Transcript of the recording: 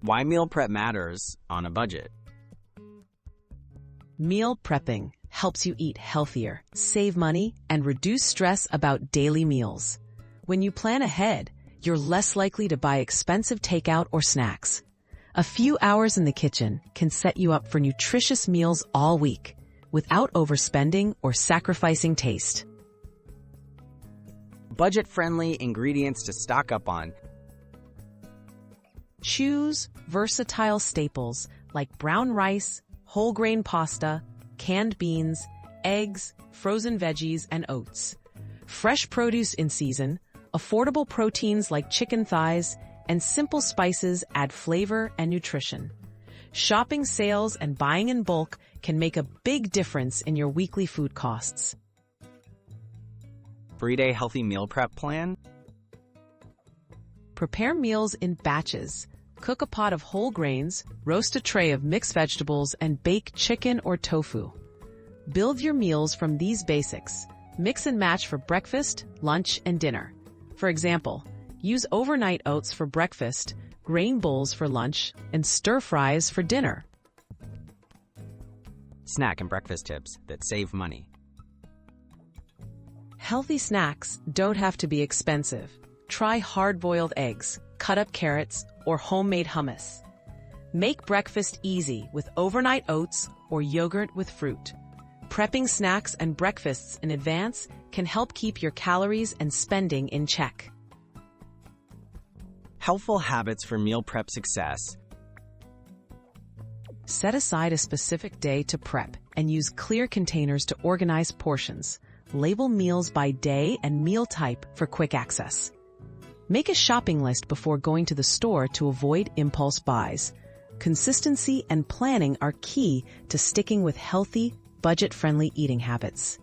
Why meal prep matters on a budget. Meal prepping helps you eat healthier, save money, and reduce stress about daily meals. When you plan ahead, you're less likely to buy expensive takeout or snacks. A few hours in the kitchen can set you up for nutritious meals all week, without overspending or sacrificing taste. Budget-friendly ingredients to stock up on. Choose versatile staples like brown rice, whole grain pasta, canned beans, eggs, frozen veggies, and oats. Fresh produce in season, affordable proteins like chicken thighs, and simple spices add flavor and nutrition. Shopping sales and buying in bulk can make a big difference in your weekly food costs. Everyday healthy meal prep plan. Prepare meals in batches. Cook a pot of whole grains, roast a tray of mixed vegetables, and bake chicken or tofu. Build your meals from these basics. Mix and match for breakfast, lunch, and dinner. For example, use overnight oats for breakfast, grain bowls for lunch, and stir fries for dinner. Snack and breakfast tips that save money. Healthy snacks don't have to be expensive. Try hard-boiled eggs, cut-up carrots, or homemade hummus. Make breakfast easy with overnight oats or yogurt with fruit. Prepping snacks and breakfasts in advance can help keep your calories and spending in check. Helpful habits for meal prep success. Set aside a specific day to prep and use clear containers to organize portions. Label meals by day and meal type for quick access. Make a shopping list before going to the store to avoid impulse buys. Consistency and planning are key to sticking with healthy, budget-friendly eating habits.